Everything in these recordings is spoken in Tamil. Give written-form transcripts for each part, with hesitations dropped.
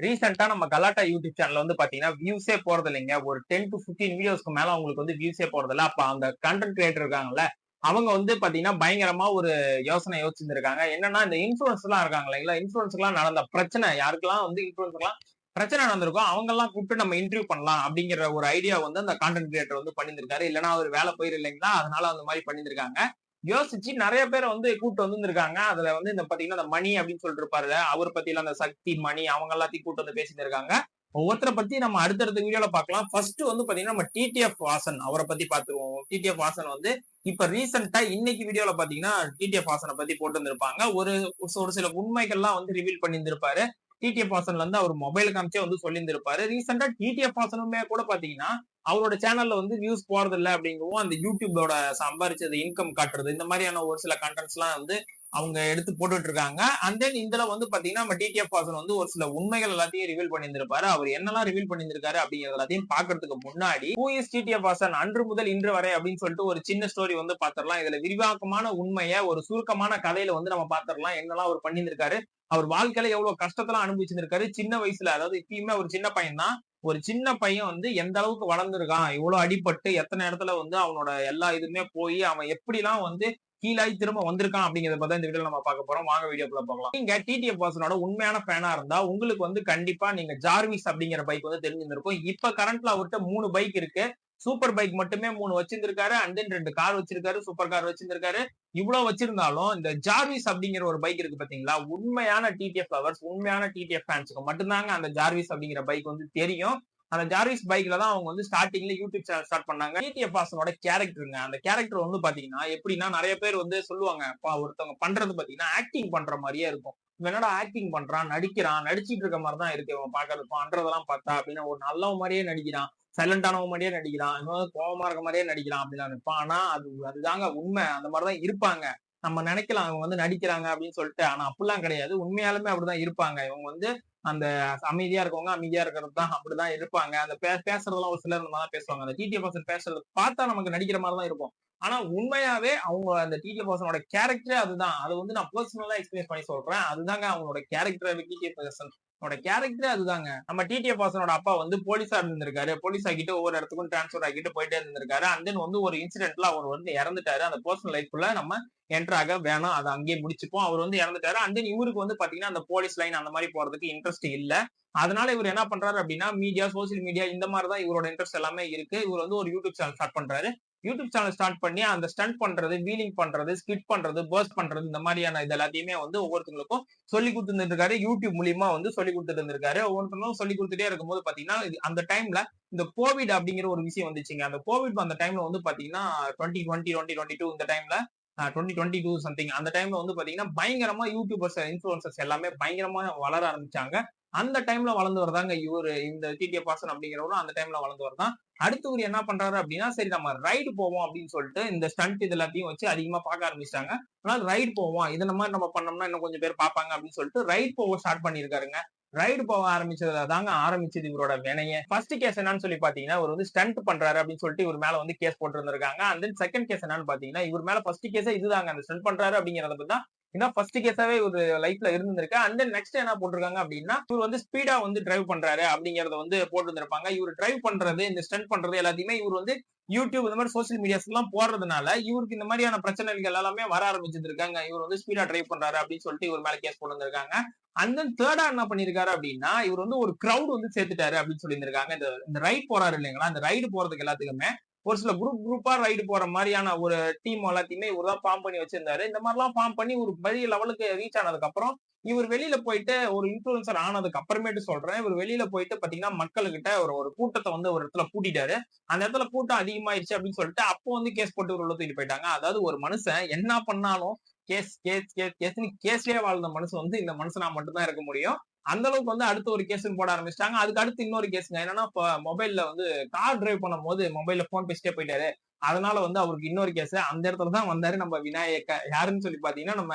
ரீசெண்டா நம்ம கலாட்டா யூடியூப் சேனல்ல வந்து பாத்தீங்கன்னா வியூஸே போறது இல்லைங்க. ஒரு 10 to 15 வீடியோஸ்க்கு மேல அவங்களுக்கு வந்து வியூஸே போறது இல்ல. அப்ப அந்த கண்டென்ட் கிரியேட்டர் இருக்காங்கல்ல, அவங்க வந்து பாத்தீங்கன்னா பயங்கரமா ஒரு யோசனை யோசிச்சிருந்திருக்காங்க. என்னன்னா இந்த இன்ஃபுளுன்ஸ் எல்லாம் இருக்காங்க இல்லைங்களா, இன்ஃபுளுன்ஸ்லாம் நடந்த பிரச்சனை யாருக்கெல்லாம் வந்து இன்ஃபுளுன்ஸ்லாம் பிரச்சனை நடந்திருக்கோ அவங்க எல்லாம் கூப்பிட்டு நம்ம இன்டர்வியூ பண்ணலாம் அப்படிங்கிற ஒரு ஐடியா வந்து அந்த கான்டென்ட் கிரியேட்டர் வந்து பண்ணியிருக்காரு. இல்லைன்னா அவர் வேலை போயிரு இல்லைங்களா, அதனால அந்த மாதிரி பண்ணியிருக்காங்க. யோசிச்சு நிறைய பேரை வந்து கூட்டு வந்திருக்காங்க. அதுல வந்து இந்த பாத்தீங்கன்னா இந்த மணி அப்படின்னு சொல்லிட்டு இருப்பாரு, அவர் பத்தியில அந்த சக்தி மணி அவங்க எல்லாத்தையும் கூட்டு வந்து பேசிட்டு இருக்காங்க. ஒவ்வொருத்தரை பத்தி நம்ம அடுத்தடுத்த வீடியோல பார்க்கலாம். ஃபர்ஸ்ட் வந்து பாத்தீங்கன்னா நம்ம டிடிஎஃப் வாசன் அவரை பத்தி பாத்துருவோம். டிடிஎஃப் வாசன் வந்து இப்ப ரீசெண்டா இன்னைக்கு வீடியோல பாத்தீங்கன்னா டிடிஎஃப் வாசனை பத்தி போட்டு வந்திருப்பாங்க. ஒரு சில உண்மைகள்லாம் வந்து ரிவீல் பண்ணியிருந்திருப்பாரு. டிடிஎஃப் வாசன்ல இருந்து அவர் மொபைல் காமிச்சே வந்து சொல்லியிருந்திருப்பாரு. ரீசெண்டா டிடிஎஃப் வாசனுமே கூட பாத்தீங்கன்னா அவரோட சேனல்ல வந்து வியூஸ் போறது இல்ல அப்படிங்கவும் அந்த யூடியூபோட சம்பாரிச்சது இன்கம் காட்டுறது இந்த மாதிரியான ஒரு சில கண்டென்ட்ஸ் எல்லாம் வந்து அவங்க எடுத்து போட்டுட்டு இருக்காங்க. அண்ட் தென் இதுல வந்து பாத்தீங்கன்னா நம்ம டிடிஎஃப் வாசன் வந்து ஒரு சில உண்மைகள் எல்லாத்தையும் ரிவீல் பண்ணியிருந்திருப்பாரு. அவர் என்னெல்லாம் ரிவீல் பண்ணியிருக்காரு அப்படிங்கிறது எல்லாத்தையும் பாக்குறதுக்கு முன்னாடி ஹூ இஸ் டிடிஎஃப் வாசன் அன்று முதல் இன்று வரை அப்படின்னு சொல்லிட்டு ஒரு சின்ன ஸ்டோரி வந்து பாத்திரலாம். இதுல விரிவாக்கமான உண்மையை ஒரு சுருக்கமான கதையில வந்து நம்ம பாத்திரலாம். என்னெல்லாம் அவர் பண்ணியிருக்காரு, அவர் வாழ்க்கையில எவ்வளவு கஷ்டத்தெல்லாம் அனுபவிச்சிருக்காரு சின்ன வயசுல. அதாவது இப்பயுமே ஒரு சின்ன பையன் தான். ஒரு சின்ன பையன் வந்து எந்த அளவுக்கு வளர்ந்துருக்கான், இவ்வளவு அடிபட்டு எத்தனை இடத்துல வந்து அவனோட எல்லா இதுமே போய் அவன் எப்படிலாம் வந்து கீழாய் திரும்ப வந்திருக்கான் அப்படிங்கறத பத்தி இந்த வீடியோல நம்ம பார்க்க போறோம். வாங்க வீடியோக்குள்ள போகலாம். நீங்க டிடிஎஃப் வாசனோட உண்மையான ஃபேனா இருந்தா உங்களுக்கு வந்து கண்டிப்பா நீங்க ஜார்விஸ் அப்படிங்கிற பைக் வந்து தெரிஞ்சிருக்கும். இப்ப கரண்ட்ல அவர்கிட்ட 3 பைக் இருக்கு. சூப்பர் பைக் மட்டுமே 3 வச்சிருந்திருக்காரு. அண்ட் தென் 2 கார் வச்சிருக்காரு, சூப்பர் கார் வச்சிருந்திருக்காரு. இவ்வளவு வச்சிருந்தாலும் இந்த ஜார்விஸ் அப்படிங்கிற ஒரு பைக் இருக்கு பாத்தீங்களா, உண்மையான டிடிஎஃப் லவர்ஸ், உண்மையான டிடிஎஃப் ஃபேன்ஸ்க்கு மட்டும்தாங்க அந்த ஜார்விஸ் அப்படிங்கிற பைக் வந்து தெரியும். அந்த ஜார்விஸ் பைக்ல தான் அவங்க வந்து ஸ்டார்டிங்ல யூடியூப் சேனல் ஸ்டார்ட் பண்ணாங்க. டிடிஎஃப் வாசனோட கேரக்டருங்க, அந்த கேரக்டர் வந்து பாத்தீங்கன்னா எப்படின்னா நிறைய பேர் வந்து சொல்லுவாங்க, ஒருத்தவங்க பண்றது பாத்தீங்கன்னா ஆக்டிங் பண்ற மாதிரியே இருக்கும். இவன் என்னடா ஆக்டிங் பண்றான், நடிக்கிறான், நடிச்சிட்டு இருக்க மாதிரி தான் இருக்கு இவன் பாக்குறது பண்றதெல்லாம் பார்த்தா அப்படின்னு. ஒரு நல்லவன் மாதிரியே நடிக்கிறான், சைலண்டானவன் மாதிரியே நடிக்கிறான், இன்னும் கோபமா இருக்க மாதிரியே நடிக்கிறான் அப்படின்னு நினைப்பான். ஆனா அதுதாங்க உண்மை. அந்த மாதிரிதான் இருப்பாங்க. நம்ம நினைக்கலாம் அவங்க வந்து நடிக்கிறாங்க அப்படின்னு சொல்லிட்டு, ஆனா அப்படிலாம் கிடையாது. உண்மையாலுமே அப்படிதான் இருப்பாங்க. இவங்க வந்து அந்த அமைதியா இருக்கவங்க அமைதியா இருக்கிறது தான் அப்படிதான் இருப்பாங்க. அந்த பேசுறதெல்லாம் ஒரு சிலர் தான் பேசுவாங்க. அந்த டிடிஎஃப் வாசன் பேசுறது பார்த்தா நமக்கு நடிக்கிற மாதிரி தான் இருக்கும். ஆனா உண்மையாவே அவங்க அந்த டிடிஎஃப் வாசனோட கேரக்டரே அதுதான். அது வந்து நான் பர்சனலா எக்ஸ்பீரியன்ஸ் பண்ணி சொல்றேன். அதுதாங்க அவங்களோட கேரக்டர். டிடிஎஃப் வாசனோட கேரக்டரே அதுதாங்க. நம்ம டிடிஎஃப் வாசனோட அப்பா வந்து போலீஸா இருந்திருக்காரு. போலீஸ் ஆகிட்டு ஒவ்வொரு இடத்துக்கும் டிரான்ஸ்பர் ஆகிட்டு போயிட்டே இருந்திருக்காரு. அண்ட் தென் வந்து ஒரு இன்சிடென்ட்ல அவர் வந்து இறந்துட்டாரு. அந்த பர்சனல் லைஃப்ல நம்ம என்டர் ஆக வேணாம், அதை அங்கேயே முடிச்சுப்போம். அவர் வந்து இறந்துட்டாரு. அண்ட் தென் இவருக்கு வந்து பாத்தீங்கன்னா அந்த போலீஸ் லைன் அந்த மாதிரி போறதுக்கு இன்ட்ரெஸ்ட் இல்ல. அதனால இவர் என்ன பண்றாரு அப்படின்னா மீடியா, சோசியல் மீடியா இந்த மாதிரி தான் இவரோட இன்ட்ரெஸ்ட் எல்லாமே இருக்கு. இவர் வந்து ஒரு யூடியூப் சேனல் ஸ்டார்ட் பண்றாரு. யூடியூப் சேனல் ஸ்டார்ட் பண்ணி அந்த ஸ்டண்ட் பண்றது, வீலிங் பண்றது, ஸ்கிட் பண்றது, பர்ஸ்ட் பண்றது இந்த மாதிரியான இது எல்லாத்தையுமே வந்து ஒவ்வொருத்தங்களுக்கும் சொல்லி கொடுத்துட்டு இருக்காரு. யூடியூப் மூலியமா வந்து சொல்லி கொடுத்துட்டு இருந்திருக்காரு. ஒவ்வொருத்தரும் சொல்லி கொடுத்துட்டே இருக்கும்போது பாத்தீங்கன்னா அந்த டைம்ல இந்த கோவிட் அப்படிங்கிற ஒரு விஷயம் வந்துச்சுங்க. அந்த கோவிட் அந்த டைம்ல வந்து பாத்தீங்கன்னா 2020 2022 இந்த டைம்ல 2022 சம்திங் அந்த டைம்ல வந்து பாத்தீங்கன்னா பயங்கரமா யூடியூபர்ஸ், இன்ஃபுளுசர்ஸ் எல்லாமே பயங்கரமா வளர ஆரம்பிச்சாங்க. அந்த டைம்ல வளர்ந்து வரதாங்க இவரு இந்த டிடிஎஃப் வாசன் அப்படிங்கிறவரும் அந்த டைம்ல வளர்ந்து வரதான். அடுத்து இவர் என்ன பண்றாரு அப்படின்னா, சரி நம்ம ரைடு போவோம் அப்படின்னு சொல்லிட்டு இந்த ஸ்டண்ட் இது எல்லாத்தையும் வச்சு அதிகமா பார்க்க ஆரம்பிச்சிட்டாங்க. அதனால ரைடு போவோம், இதை மாதிரி நம்ம பண்ணோம்னா இன்னும் கொஞ்சம் பேர் பார்ப்பாங்க அப்படின்னு சொல்லிட்டு ரைடு போக ஸ்டார்ட் பண்ணிருக்காருங்க. ரைடு போக ஆரம்பிச்சதுல தாங்க ஆரம்பிச்சது இவரோட வினைய. ஃபர்ஸ்ட் கேஸ் என்னன்னு சொல்லி பாத்தீங்கன்னா, இவர் வந்து ஸ்டண்ட் பண்றாரு அப்படின்னு சொல்லிட்டு இவர் மேல வந்து கேஸ் போட்டு இருந்திருக்காங்க. அண்ட் தென் செகண்ட் கேஸ் என்னன்னு பாத்தீங்கன்னா, இவர் மேல ஃபர்ஸ்ட் கேஸே இதுதாங்க, அந்த ஸ்டண்ட் பண்றாரு அப்படிங்கறத பத்தி தான் இதான் ஃபர்ஸ்ட் கேஸாவே ஒரு லைஃப்ல இருந்திருக்கு. அண்ட் தென் நெக்ஸ்ட் என்ன போட்டிருக்காங்க அப்படின்னா, இவர் வந்து ஸ்பீடா வந்து டிரைவ் பண்றாரு அப்படிங்கறத வந்து போட்டு இருந்திருப்பாங்க. இவர் டிரைவ் பண்றது, இந்த ஸ்டண்ட் பண்றது எல்லாத்தையுமே இவர் வந்து யூடியூப் இந்த மாதிரி சோசியல் மீடியாஸ் எல்லாம் போடுறதுனால இவருக்கு இந்த மாதிரியான பிரச்சனைகள் எல்லாமே வர ஆரம்பிச்சிருக்காங்க. இவர் வந்து ஸ்பீடா டிரைவ் பண்றாரு அப்படின்னு சொல்லிட்டு இவர் மேல கேஸ் போட்டு வந்திருக்காங்க. அண்ட் தென் தேர்டா என்ன பண்ணிருக்காரு அப்படின்னா, இவர் வந்து ஒரு கிரௌட் வந்து சேர்த்துட்டாரு அப்படின்னு சொல்லியிருக்காங்க. இந்த ரைட் போறாரு இல்லைங்களா, இந்த ரைடு போறதுக்கு எல்லாத்துக்குமே ஒரு சில குரூப்பா ரைடு போற மாதிரியான ஒரு டீம் எல்லாத்தையுமே இவர் தான் ஃபார்ம் பண்ணி வச்சிருந்தாரு. இந்த மாதிரிலாம் ஃபார்ம் பண்ணி ஒரு பெரிய லெவலுக்கு ரீச் ஆனதுக்கு அப்புறம் இவர் வெளியில போயிட்டு ஒரு இன்ஃபுளுசர் ஆனதுக்கு அப்புறமேட்டு சொல்றேன், இவர் வெளியில போயிட்டு பாத்தீங்கன்னா மக்கள்கிட்ட ஒரு கூட்டத்தை வந்து ஒரு இடத்துல கூட்டிட்டாரு. அந்த இடத்துல கூட்டம் அதிகமாயிருச்சு அப்படின்னு சொல்லிட்டு அப்போ வந்து கேஸ் போட்டு உள்ள தூக்கிட்டு போயிட்டாங்க. அதாவது ஒரு மனுஷன் என்ன பண்ணாலும் கேஸ் கேஸ் கேஸ் கேஸ்னு கேஸ்லயே வாழ்ந்த மனுஷன் வந்து இந்த மனுஷனா மட்டும்தான் இருக்க முடியும். அந்த அளவுக்கு வந்து அடுத்து ஒரு கேஸ் போட ஆரம்பிச்சிட்டாங்க. அதுக்கு அடுத்து இன்னொரு கேஸுங்க. என்னன்னா மொபைல்ல வந்து கார் டிரைவ் பண்ணும் போது மொபைல்ல போன் பேசிட்டே போயிட்டாரு. அதனால வந்து அவருக்கு இன்னொரு கேஸ் அந்த இடத்துல தான் வந்தாரு நம்ம விநாயக. யாருன்னு சொல்லி பாத்தீங்கன்னா நம்ம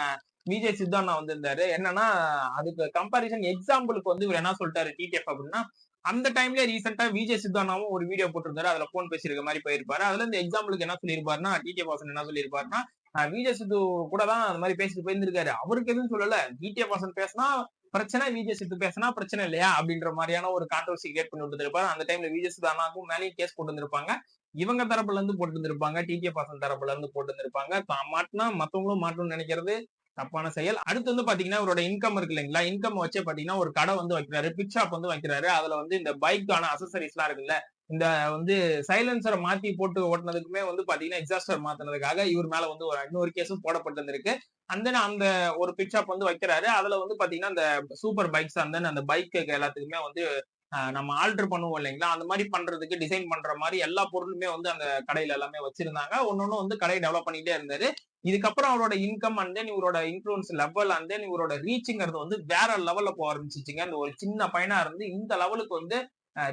விஜய் சித்து அண்ணா வந்திருந்தாரு. என்னன்னா அதுக்கு கம்பாரிசன் எக்ஸாம்பிளுக்கு வந்து இவர் என்ன சொல்லிட்டாரு டிடிஎஃப் அப்படின்னா, அந்த டைம்ல ரீசெண்டா விஜய் சித்து அண்ணாவும் ஒரு வீடியோ போட்டிருந்தாரு. அதுல போன் பேசியிருக்க மாதிரி போயிருப்பாரு. அதுல இந்த எக்ஸாம்பிளுக்கு என்ன சொல்லியிருப்பாருன்னா, டிடிஎஃப் வாசன் என்ன சொல்லியிருப்பாருன்னா, விஜய் சித்து கூட தான் அந்த மாதிரி பேசிட்டு போயிருந்திருக்காரு. அவருக்கு எதுவும் சொல்லல. டிடிஎஃப் வாசன் பேசினா பிரச்சனை விஜய் சித்து பேசினா பிரச்சனை இல்லையா அப்படின்ற மாதிரியான ஒரு கான்ட்ரவர்சி கிரியேட் பண்ணி விட்டுருப்பாரு. அந்த டைம்ல விஜய் சித்து அண்ணாக்கும் மேலேயும் கேஸ் போட்டு வந்திருப்பாங்க. இவங்க தரப்புல இருந்து போட்டு வந்திருப்பாங்க, டிடிஎஃப் வாசன் தரப்புல இருந்து போட்டு வந்திருப்பாங்க. தான் மாட்டினா மத்தவங்களும் மாட்டணும்னு நினைக்கிறது தப்பான செயல். அடுத்து வந்து பாத்தீங்கன்னா இவரோட இன்கம் இருக்கு இல்லைங்களா, இன்கம் வச்சே பாத்தீங்கன்னா ஒரு கடை வந்து வைக்கிறாரு, பிக் ஷாப் வந்து வைக்கிறாரு. அதுல வந்து இந்த பைக்கான அசசரிஸ் எல்லாம் இருக்குல்ல, இந்த வந்து சைலன்சரை மாத்தி போட்டு ஓட்டுனதுக்குமே வந்து பாத்தீங்கன்னா எக்ஸாஸ்டர் மாத்தினதுக்காக இவர் மேல வந்து ஒரு இன்னொரு கேஸும் போடப்பட்டிருந்திருக்கு. அந்த ஒரு பிக் ஷாப் வந்து வைக்கிறாரு. அதுல வந்து பாத்தீங்கன்னா இந்த சூப்பர் பைக்ஸ் அந்த பைக்கு எல்லாத்துக்குமே வந்து நம்ம ஆல்டர் பண்ணுவோம் இல்லைங்களா, அந்த மாதிரி பண்றதுக்கு டிசைன் பண்ற மாதிரி எல்லா பொருளுமே வந்து அந்த கடையில எல்லாமே வச்சிருந்தாங்க. ஒன்னொன்னு வந்து கடையை டெவலப் பண்ணிட்டே இருந்தாரு. இதுக்கப்புறம் அவரோட இன்கம் அண்ட் தென் இவரோட இன்ஃபுளுன்ஸ் லெவல் அண்ட் தென் இவரோட ரீச்சுங்கிறது வந்து வேற லெவல்ல போக ஆரம்பிச்சிச்சுங்க. இந்த ஒரு சின்ன பையனா இருந்து இந்த லெவலுக்கு வந்து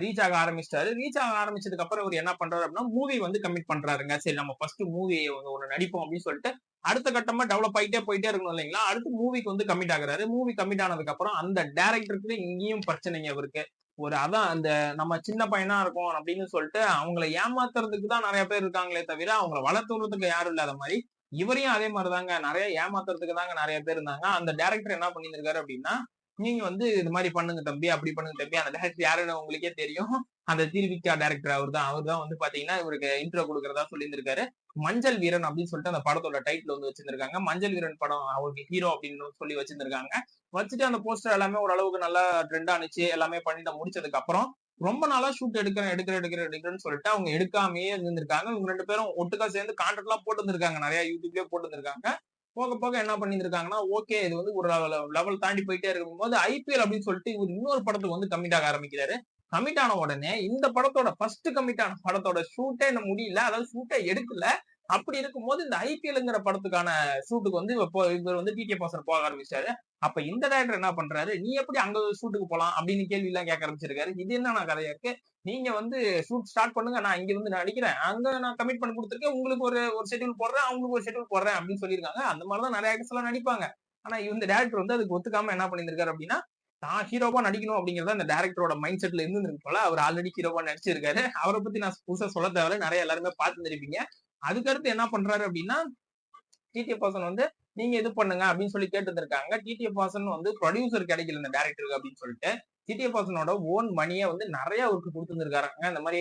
ரீச் ஆக ஆரம்பிச்சிட்டாரு. ரீச் ஆக ஆரம்பிச்சதுக்கு அப்புறம் இவர் என்ன பண்றாரு அப்படின்னா மூவி வந்து கமிட் பண்றாருங்க. சரி நம்ம ஃபர்ஸ்ட் மூவி ஒண்ணு நடிப்போம் அப்படின்னு சொல்லிட்டு அடுத்த கட்டமா டெவலப் ஆகிட்டே போயிட்டே இருக்கணும் இல்லைங்களா, அடுத்து மூவிக்கு வந்து கமிட் ஆகுறாரு. மூவி கமிட் ஆனதுக்கு அப்புறம் அந்த டைரக்டருக்கு இங்கேயும் பிரச்சனைங்க இவருக்கு. அதான் அந்த நம்ம சின்ன பையனா இருக்கோம் அப்படின்னு சொல்லிட்டு அவங்கள ஏமாத்துறதுக்கு தான் நிறைய பேர் இருக்காங்களே தவிர அவங்கள வளர்த்து விடுறதுக்கு யாரும் இல்லாத மாதிரி இவரையும் அதே மாதிரிதாங்க நிறைய ஏமாத்துறதுக்கு தாங்க நிறைய பேர் இருந்தாங்க. அந்த டைரக்டர் என்ன பண்ணியிருக்காரு அப்படின்னா, நீங்க வந்து இது மாதிரி பண்ணுங்க தம்பி, அப்படி பண்ணுங்க தம்பி. அந்த டைரக்டர் யாருன்னு உங்களுக்கே தெரியும். அந்த திருவிக்கா டைரக்டர் அவர் தான் வந்து பாத்தீங்கன்னா இவருக்கு இன்ட்ரோ கொடுக்கறதா சொல்லியிருந்திருக்காரு. மஞ்சள் வீரன் அப்படின்னு சொல்லிட்டு அந்த படத்தோட டைட்டில் வந்து வச்சிருந்திருக்காங்க. மஞ்சள் வீரன் படம் அவருக்கு ஹீரோ அப்படின்னு சொல்லி வச்சிருந்திருக்காங்க. வச்சுட்டு அந்த போஸ்டர் எல்லாமே ஓரளவுக்கு நல்லா ட்ரெண்ட் ஆனிச்சு. எல்லாமே பண்ணிட்டு முடிச்சதுக்கு அப்புறம் ரொம்ப நாளா ஷூட் எடுக்கிறேன்னு சொல்லிட்டு அவங்க எடுக்காமயே இருந்திருக்காங்க. இவங்க 2 பேரும் ஒட்டுக்கா சேர்ந்து கான்ட்ராக்ட் எல்லாம் போட்டு வந்திருக்காங்க. நிறைய யூடியூப்லயே போட்டு வந்திருக்காங்க. போக போக என்ன பண்ணிருக்காங்கன்னா, ஓகே இது வந்து ஒரு லெவல் தாண்டி போயிட்டே இருக்கும்போது ஐபிஎல் அப்படின்னு சொல்லிட்டு இவர் இன்னொரு படத்துக்கு வந்து கமிட் ஆக ஆரம்பிக்கிறாரு. கமிட் ஆன உடனே இந்த படத்தோட ஃபர்ஸ்ட் கமிட் ஆன படத்தோட ஷூட்டே இன்னும் முடியல, அதாவது ஷூட்டே எடுக்கல. அப்படி இருக்கும்போது இந்த ஐபிஎல்ங்கிற படத்துக்கான ஷூட்டுக்கு வந்து இவர் வந்து டிடிஎஃப் வாசன் போக ஆரம்பிச்சாரு. அப்ப இந்த டைரக்டர் என்ன பண்றாரு, நீ எப்படி அங்க ஷூட்டுக்கு போலாம் அப்படின்னு கேள்வி எல்லாம் கேட்க ஆரம்பிச்சிருக்காரு. இது என்ன கதையா இருக்கு, நீங்க வந்து ஷூட் ஸ்டார்ட் பண்ணுங்க, நான் இங்க வந்து நடிக்கிறேன், அங்க நான் கமிட் பண்ணி கொடுத்துருக்கேன், உங்களுக்கு ஒரு ஒரு ஷெட்யூல் போடுறேன், அவங்களுக்கு ஒரு ஷெட்யூல் போடுறேன் அப்படின்னு சொல்லியிருக்காங்க. அந்த மாதிரிதான் நிறைய ஆக்டர்ஸ் எல்லாம் நடிப்பாங்க. ஆனா இந்த டைரக்டர் வந்து அதுக்கு ஒத்துக்காம என்ன பண்ணிருக்காரு அப்படின்னா, தான் ஹீரோவா நடிக்கணும் அப்படிங்கறத அந்த டைரக்டரோட மைண்ட் செட்ல இருந்திருக்கு போல. அவர் ஆல்ரெடி ஹீரோவா நடிச்சிருக்காரு. அவரை பத்தி நான் புதுசா சொல்ல தேவையில்ல, நிறைய எல்லாருமே பார்த்துருப்பீங்க. அதுக்கடுத்து என்ன பண்றாரு அப்படின்னா, டிடிஎஃப் வாசன் வந்து நீங்க இது பண்ணுங்க அப்படின்னு சொல்லி கேட்டு இருக்காங்க. டிடிஎஃப் வாசன் வந்து ப்ரொடியூசர் கிடைக்கல இந்த டைரக்டருக்கு அப்படின்னு சொல்லிட்டு டிடிஎஃப் வாசனோட ஓன் மணியை வந்து நிறைய அவருக்கு கொடுத்துருக்காங்க. இந்த மாதிரி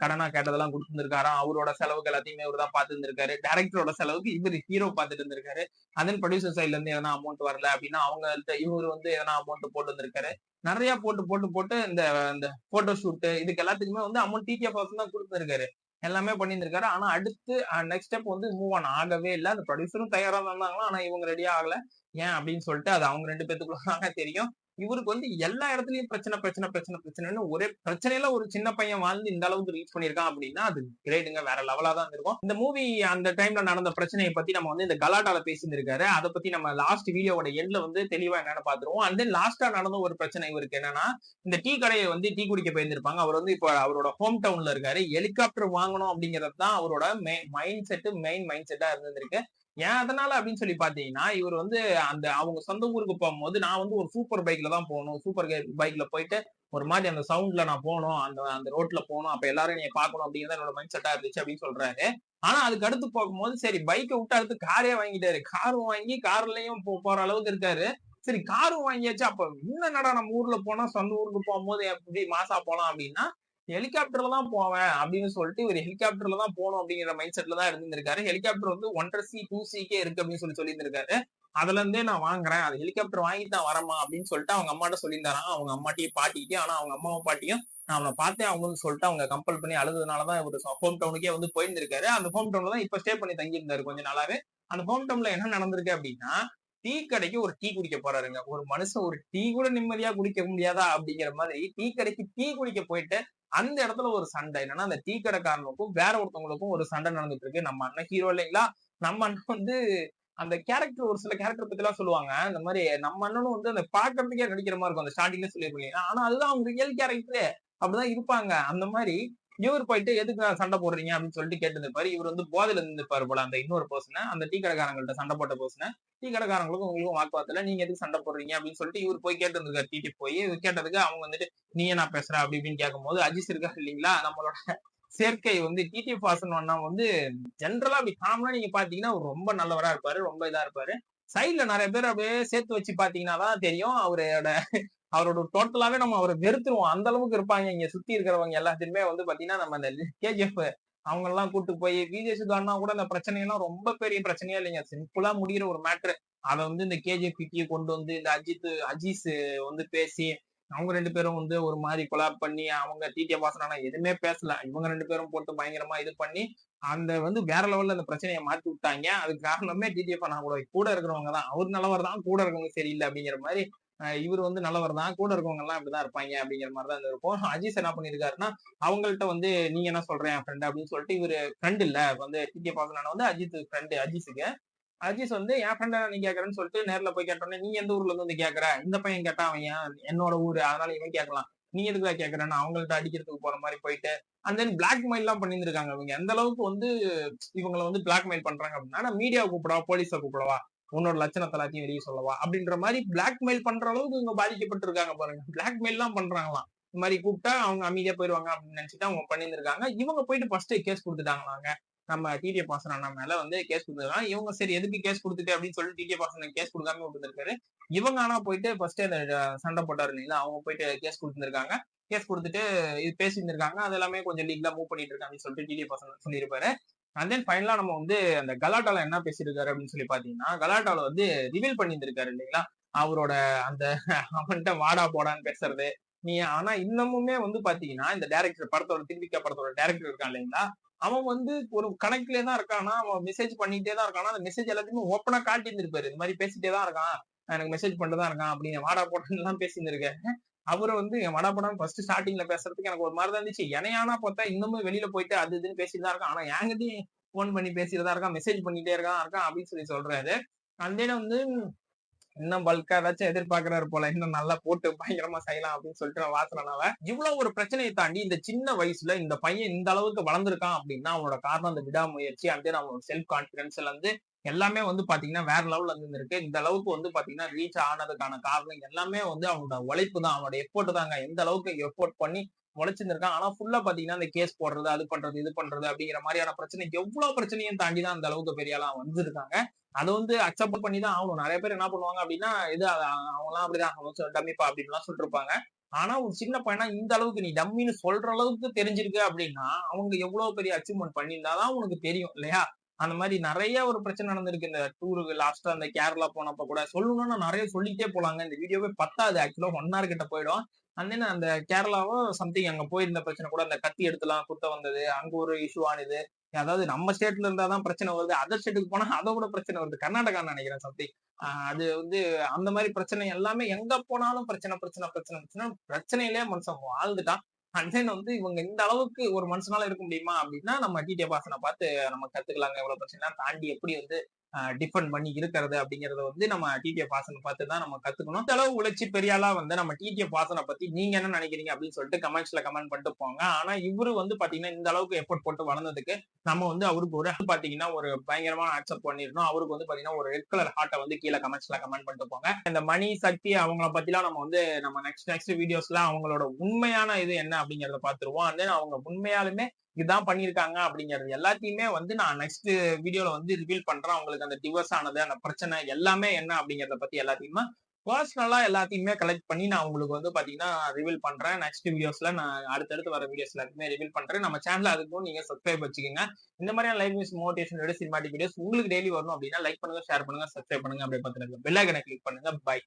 கடனா கேட்டதெல்லாம் கொடுத்துருக்காராம். அவரோட செலவுக்கு எல்லாத்தையுமே இவர் தான் பார்த்து இருந்திருக்காரு. டைரக்டரோட செலவுக்கு இவர் ஹீரோ பார்த்துட்டு இருந்திருக்காரு. அதன் ப்ரொடியூசர் சைட்ல இருந்து எதனா அமௌண்ட் வரல அப்படின்னா அவங்கள்ட்ட இவர் வந்து எதனா அமௌண்ட் போட்டு வந்திருக்காரு. நிறைய போட்டு போட்டு போட்டு இந்த இந்த போட்டோ ஷூட் இதுக்கு எல்லாத்துக்குமே வந்து அமௌண்ட் டிடிஎஃப் வாசன் தான் கொடுத்துருக்காரு. எல்லாமே பண்ணியிருந்திருக்காரு. ஆனா அடுத்து நெக்ஸ்ட் ஸ்டெப் வந்து மூவ் ஆன் ஆகவே இல்லை. அந்த ப்ரொடியூசரும் தயாரா இருந்தாங்களா, ஆனா இவங்க ரெடியா ஆகல. ஏன் அப்படின்னு சொல்லிட்டு அது அவங்க 2 பேத்துக்குள்ளதாங்க தெரியும். இவருக்கு வந்து எல்லா இடத்துலயும் பிரச்சனை பிரச்சனை பிரச்சனை பிரச்சனைன்னு ஒரே பிரச்சனையில ஒரு சின்ன பையன் வாழ்ந்து இந்த அளவுக்கு ரீச் பண்ணியிருக்கான் அப்படின்னா அது கிரேட்டுங்க, வேற லெவலா தான் இருக்கும். இந்த மூவி அந்த டைம்ல நடந்த பிரச்சனையை பத்தி நம்ம வந்து இந்த கலாட்டால பேசியிருந்திருக்காரு. அதை பத்தி நம்ம லாஸ்ட் வீடியோட எண்ட்ல வந்து தெளிவா என்னன்னு பாத்துருவோம். அண்ட் தென் லாஸ்டா நடந்த ஒரு பிரச்சனை இவருக்கு என்னன்னா, இந்த டீ கடையை வந்து டீ குடிக்க போயிருந்திருப்பாங்க. அவர் வந்து இப்ப அவரோட ஹோம் டவுன்ல இருக்காரு. ஹெலிகாப்டர் வாங்கணும் அப்படிங்கிறது தான் அவரோட மெயின் மைண்ட் செட்டா இருந்திருக்கு. ஏன் அதனால அப்படின்னு சொல்லி பாத்தீங்கன்னா, இவர் வந்து அந்த அவங்க சொந்த ஊருக்கு போகும்போது நான் வந்து ஒரு சூப்பர் பைக்ல தான் போகணும். சூப்பர் பைக்ல போயிட்டு ஒரு மாதிரி அந்த சவுண்ட்ல நான் போகணும், அந்த அந்த ரோட்ல போகணும், அப்ப எல்லாரும் நீங்க பாக்கணும் அப்படிங்கிறது என்னோட மைண்ட் செட்டா இருந்துச்சு அப்படின்னு சொல்றாரு. ஆனா அதுக்கு அடுத்து போகும்போது சரி பைக்கை விட்டு அடுத்து காரே வாங்கிட்டாரு. கார் வாங்கி கார்லயும் போற அளவுக்கு இருக்காரு. சரி காரும் வாங்கியாச்சு, அப்ப இன்னும் என்னடா நம்ம ஊர்ல போனா சொந்த ஊருக்கு போகும்போது எப்படி மாசா போலாம் அப்படின்னா ஹெலிகாப்டர்ல தான் போவேன் அப்படின்னு சொல்லிட்டு ஒரு ஹெலிகாப்டர்ல தான் போகணும் அப்படிங்கிற மைண்ட் செட்ல தான் இருந்திருக்காரு. ஹெலிகாப்டர் வந்து 1.5C 2Cக்கே இருக்கு அப்படின்னு சொல்லியிருந்திருக்காரு. அதுல இருந்தே நான் வாங்குறேன், அது ஹெலிகாப்டர் வாங்கிட்டு தான் வரமா அப்படின்னு சொல்லிட்டு அவங்க அம்மாட்ட சொல்லியிருந்தாராங்க. அவங்க அம்மாட்டையும் பாட்டிக்கிட்டே. ஆனா அவங்க அம்மாவும் பாட்டியும் நான் அவனை பார்த்தே அவங்கன்னு சொல்லிட்டு அவங்க கம்பல் பண்ணி அழுதுனாலதான் இவர் ஹோம் டவுனுக்கே வந்து போயிருந்திருக்காரு. அந்த ஹோம் டவுன்ல தான் இப்ப ஸ்டே பண்ணி தங்கி இருந்தாரு கொஞ்ச நாளாவே. அந்த ஹோம் டவுன்ல என்ன நடந்திருக்கு அப்படின்னா, டீ கடைக்கு ஒரு டீ குடிக்க போறாருங்க. ஒரு மனுஷன் ஒரு டீ கூட நிம்மதியா குடிக்க முடியாதா அப்படிங்கிற மாதிரி டீ கடைக்கு டீ குடிக்க போயிட்டு அந்த இடத்துல ஒரு சண்டை. என்னன்னா அந்த டீ கடைக்காரனுக்கும் வேற ஒருத்தவங்களுக்கும் ஒரு சண்டை நடந்துட்டு இருக்கு. நம்ம அண்ணன் ஹீரோ இல்லைங்களா, நம்ம அண்ணன் வந்து அந்த கேரக்டர் ஒரு சில கேரக்டர் பத்தி எல்லாம் சொல்லுவாங்க. இந்த மாதிரி நம்ம அண்ணனும் வந்து அந்த பாக்குறதுக்கே நடிக்கிற மாதிரி இருக்கும். அந்த ஸ்டார்டிங்ல சொல்லிருப்பீங்க. ஆனா அதுதான் அவங்க ரியல் கேரக்டர், அப்படிதான் இருப்பாங்க. அந்த மாதிரி இவர் போயிட்டு எதுக்கு சண்டை போடுறீங்க அப்படின்னு சொல்லிட்டு கேட்டு இருப்பாரு. இவர் வந்து போதையில இருந்திருப்பாரு போல அந்த இன்னொரு பர்சனை, அந்த டீ கடைக்காரங்கள்ட்ட சண்டை போட்ட பர்சனை. டீ கடைக்காரங்களுக்கும் உங்களுக்கும் வாக்குவாதத்துல நீங்க எதுக்கு சண்டை போடுறீங்க அப்படின்னு சொல்லிட்டு இவர் போய் கேட்டு இருந்திருக்காரு. டிடி போய் கேட்டதுக்கு அவங்க வந்துட்டு நீயே நான் பேசுறேன் அப்படி இப்படின்னு கேட்கும்போது அஜிஸ் இருக்காரு இல்லைங்களா, நம்மளோட சேர்க்கை வந்து டிடிஎஃப் வாசன் அண்ணா வந்து ஜென்ரலா அப்படி காமனா நீங்க பாத்தீங்கன்னா அவர் ரொம்ப நல்லவரா இருப்பாரு, ரொம்ப இதா இருப்பாரு. சைடுல நிறைய பேர் அப்படியே சேர்த்து வச்சு பாத்தீங்கன்னா தான் தெரியும். அவரோட டோட்டலாவே நம்ம அவரை வெறுத்துருவோம். அந்த அளவுக்கு இருப்பாங்க இங்க சுத்தி இருக்கிறவங்க எல்லாத்தையுமே வந்து பாத்தீங்கன்னா நம்ம அந்த கேஜிஎஃப் அவங்க எல்லாம் கூட்டு போய் விஜய் சுதான்னா கூட இந்த பிரச்சனையெல்லாம் ரொம்ப பெரிய பிரச்சனையே இல்லைங்க. சிம்பிளா முடியிற ஒரு மேட்ரு. அத வந்து இந்த கேஜிஎஃப் கிட்டிய கொண்டு வந்து இந்த அஜீஸ் வந்து பேசி அவங்க 2 பேரும் வந்து ஒரு மாரி கொலாப் பண்ணி அவங்க டிடிஎஃப் வாசன் எதுவுமே பேசல. இவங்க 2 பேரும் போட்டு பயங்கரமா இது பண்ணி அந்த வந்து வேற லெவல்ல அந்த பிரச்சனையை மாத்தி விட்டாங்க. அதுக்கு காரணமே டிடிஎஃப் கூட இருக்கிறவங்க தான். அவர் நல்லவர் தான், கூட இருக்கவங்க சரியில்லை அப்படிங்கிற மாதிரி இவர் வந்து நல்லவர் தான், கூட இருக்கவங்க எல்லாம் இப்படிதான் இருப்பாங்க அப்படிங்கிற மாதிரி தான் இருக்கும். அஜீஸ் என்ன பண்ணிருக்காருன்னா அவங்கள்ட்ட வந்து நீங்க என்ன சொல்றேன் என் ஃப்ரெண்ட் அப்படின்னு சொல்லிட்டு இவரு ஃப்ரெண்ட் இல்ல வந்து டிடிஎஃப் வாசன் வந்து அஜித் ஃப்ரெண்டு அஜீஸுக்கு. அஜீஸ் வந்து என் ஃப்ரெண்ட் நீ கேக்குறேன்னு சொல்லிட்டு நேர்ல போய் கேட்டோன்னே நீ எந்த ஊர்ல இருந்து வந்து கேக்குற, இந்த பையன் கேட்டா அவன் என்னோட ஊரு அதனால இவன் கேட்கலாம், நீ எதுக்குடா கேக்குறேன்னு அவங்கள்ட்ட அடிக்கிறதுக்கு போற மாதிரி போயிட்டு அண்ட் தென் பிளாக்மெயில் எல்லாம் பண்ணியிருக்காங்க. இவங்க எந்த அளவுக்கு வந்து இவங்களை வந்து பிளாக்மெயில் பண்றாங்க அப்படின்னா மீடியா கூப்பிடவா போலீஸை கூப்பிடவா உன்னோட லட்சணத்தை எல்லாத்தையும் வெளியே சொல்லவா அப்படின்ற மாதிரி பிளாக்மெயில் பண்ற அளவுக்கு இவங்க பாதிக்கப்பட்டிருக்காங்க பாருங்க. பிளாக்மெயில் எல்லாம் பண்றாங்களாம். இந்த மாதிரி கூப்பிட்டா அவங்க அமைதியா போயிருவாங்க அப்படின்னு நினைச்சிட்டு அவங்க பண்ணியிருந்திருக்காங்க. இவங்க போயிட்டு ஃபர்ஸ்ட் கேஸ் கொடுத்துட்டாங்களாங்க. நம்ம டிடிஎஃப் வாசன் அண்ணா மேல வந்து கேஸ் கொடுத்துருக்காங்க. இவங்க சரி எதுக்கு கேஸ் கொடுத்துட்டு அப்படின்னு சொல்லி டிடிஎஃப் வாசன் கேஸ் கொடுக்காம விட்டுருக்காரு. இவங்க ஆனா போயிட்டு ஃபர்ஸ்ட் அந்த சண்டை போட்டாரு இல்லைங்களா, அவங்க போயிட்டு கேஸ் கொடுத்துருக்காங்க. கேஸ் கொடுத்துட்டு இது பேசியிருந்திருக்காங்க. அது எல்லாமே கொஞ்சம் லீக்லா மூவ் பண்ணிட்டு இருக்காங்க அப்படின்னு சொல்லிட்டு டிடிஎஃப் வாசன் சொல்லியிருப்பாரு. அண்ட் தென் ஃபைனலா நம்ம வந்து அந்த கலாட்டால என்ன பேசியிருக்காரு அப்படின்னு சொல்லி பாத்தீங்கன்னா, கலாட்டால வந்து ரிவீல் பண்ணியிருந்திருக்காரு இல்லைங்களா, அவரோட அந்த அவன்கிட்ட வாடா போடான்னு பேசுறது. நீ ஆனா இன்னமுமே வந்து பாத்தீங்கன்னா இந்த டைரக்டர் படத்தோட திருவிக்கா படத்தோட டைரக்டர் இருக்கான் இல்லைங்களா, அவன் வந்து ஒரு கணக்குலயே தான் இருக்கானா, அவன் மெசேஜ் பண்ணிட்டே தான் இருக்கானா, அந்த மெசேஜ் எல்லாத்தையுமே ஓப்பனா காட்டியிருந்திருப்பாரு. இந்த மாதிரி பேசிட்டே தான் இருக்கான், எனக்கு மெசேஜ் பண்ணிட்டு தான் இருக்கான் அப்படின்னு வாடா போடான்னு எல்லாம் பேசியிருந்திருக்காரு. அவரை வந்து வாடா போடான்னு ஃபர்ஸ்ட் ஸ்டார்டிங்ல பேசுறதுக்கு எனக்கு ஒரு மாதிரி தான் இருந்துச்சு. என்னையானா பார்த்தா இன்னமும் வெளியில போயிட்டு அது இதுன்னு பேசிட்டு தான் இருக்கான். ஆனா என்கிட்டயும் போன் பண்ணி பேசிட்டு இருக்கான், மெசேஜ் பண்ணிட்டே இருக்கான் அப்படின்னு சொல்லி சொல்றாரு. அந்த வந்து இன்னும் பல்கா ஏதாச்சும் எதிர்பார்க்கிறாரு போல, இன்னும் நல்லா போட்டு பயங்கரமா செய்யலாம் அப்படின்னு சொல்லிட்டு நான் வாசனால இவ்வளவு ஒரு பிரச்சனையை தாண்டி இந்த சின்ன வயசுல இந்த பையன் இந்த அளவுக்கு வளர்ந்திருக்கான் அப்படின்னா அவனோட காரணம் அந்த விடாமுயற்சி அண்ட் தென் அவனோட செல்ஃப் கான்பிடன்ஸ்ல இருந்து எல்லாமே வந்து பாத்தீங்கன்னா வேற லெவல்ல இருக்கு. இந்த அளவுக்கு வந்து பாத்தீங்கன்னா ரீச் ஆனதுக்கான காரணம் எல்லாமே வந்து அவனோட உழைப்பு தான், அவனோட எஃபோர்ட் தாங்க. எந்த அளவுக்கு எஃபோர்ட் பண்ணி உழைச்சிருந்திருக்கான். ஆனா ஃபுல்லா பாத்தீங்கன்னா இந்த கேஸ் போடுறது அது பண்றது இது பண்றது அப்படிங்கிற மாதிரியான பிரச்சனை எவ்வளவு பிரச்சனையும் தாண்டி தான் அந்த அளவுக்கு பெரிய ஆளா வந்திருக்காங்க. அதை வந்து அக்செப்ட் பண்ணி தான் ஆகணும். நிறைய பேர் என்ன பண்ணுவாங்க அப்படின்னா இது அவங்க எல்லாம் அப்படிதான் டம்மிப்பா அப்படின்னு சொல்லிட்டு இருப்பாங்க. ஆனா ஒரு சின்ன பையனா இந்த அளவுக்கு நீ டம்மின்னு சொல்ற அளவுக்கு தெரிஞ்சிருக்கு அப்படின்னா அவங்க எவ்வளவு பெரிய அச்சீவ்மெண்ட் பண்ணியிருந்தாதான் உனக்கு தெரியும் இல்லையா. அந்த மாதிரி நிறைய ஒரு பிரச்சனை நடந்திருக்கு இந்த டூருக்கு. லாஸ்டா அந்த கேரளா போனப்ப கூட சொல்லணும்னா நிறைய சொல்லிட்டே போலாங்க. இந்த வீடியோவே பத்தாது, ஆக்சுவலா 1 hour கிட்ட போயிடும். அண்ட் தென் அந்த கேரளாவும் சம்திங் அங்க போயிருந்த பிரச்சனை கூட அந்த கத்தி எடுத்துலாம் குத்த வந்தது, அங்க ஒரு இஷ்யூ ஆனது. அதாவது நம்ம ஸ்டேட்ல இருந்தாதான் பிரச்சனை வருது, அதர் ஸ்டேட்டுக்கு போனா அதை விட பிரச்சனை வருது. கர்நாடகான்னு நினைக்கிறேன் சம்திங். அது வந்து அந்த மாதிரி பிரச்சனை எல்லாமே எங்க போனாலும் பிரச்சனை பிரச்சனை பிரச்சனை பிரச்சனை பிரச்சனையிலே மனுஷன் வாழ்ந்துட்டான். அண்ட் தென் வந்து இவங்க இந்த அளவுக்கு ஒரு மனுஷனால இருக்க முடியுமா அப்படின்னா நம்ம டிடிஎஃப் வாசனை பார்த்து நம்ம கத்துக்கலாங்க. எவ்வளவு பிரச்சனை தாண்டி எப்படி வந்து டிஃபெண்ட் பண்ணி இருக்கிறது அப்படிங்கறத வந்து நம்ம டிடிஎஃப் வாசனை பார்த்து தான் நம்ம கத்துக்கணும். இந்த அளவு உழைச்சி பெரிய ஆளா வந்து நம்ம டிடிஎஃப் வாசனை பத்தி நீங்க என்ன நினைக்கிறீங்க அப்படின்னு சொல்லிட்டு கமெண்ட்ஸ்ல கமெண்ட் பண்ணிட்டு போங்க. ஆனா இவரு வந்து பாத்தீங்கன்னா இந்த அளவுக்கு எஃபோர்ட் போட்டு வளர்ந்ததுக்கு நம்ம வந்து அவருக்கு ஒரு பாத்தீங்கன்னா ஒரு பயங்கரமான அக்செப்ட் பண்ணிருந்தோம். அவருக்கு வந்து பாத்தீங்கன்னா ஒரு ரெட் கலர் ஹார்ட்டை வந்து கீழே கமெண்ட்ஸ்ல கமெண்ட் பண்ணிட்டு போங்க. இந்த மணி சக்தி அவங்கள பத்திலாம் நம்ம வந்து நம்ம நெக்ஸ்ட் வீடியோஸ்ல அவங்களோட உண்மையான இது என்ன அப்படிங்கறத பாத்துருவோம். அவங்க உண்மையாலுமே இதுதான் பண்ணிருக்காங்க அப்படிங்கிறது எல்லாத்தையுமே வந்து நான் நெக்ஸ்ட் வீடியோல வந்து ரிவீல் பண்றேன். அவங்களுக்கு அந்த டிவோர்ஸ் ஆனது அந்த பிரச்சனை எல்லாமே என்ன அப்படிங்கறத பத்தி எல்லாத்தையுமே பர்சனலா எல்லாத்தையுமே கலெக்ட் பண்ணி நான் உங்களுக்கு வந்து பாத்தீங்கன்னா ரிவீல் பண்றேன். நெக்ஸ்ட் வீடியோஸ்ல நான் அடுத்தடுத்து வர வீடியோஸ் எல்லாத்தையுமே ரிவீல் பண்றேன். நம்ம சேனல் அதுக்கும் நீங்க சப்ஸ்கிரைப் வச்சுக்கோங்க. இந்த மாதிரியான live news motivation video cinematic videos உங்களுக்கு டெய்லி வரணும் அப்படின்னா லைக் பண்ணுங்க, ஷேர் பண்ணுங்க, சப்ஸ்கிரைப் பண்ணுங்க. அப்படியே பார்த்துருங்க பெல் ஐகானை கிளிக் பண்ணுங்க. பை.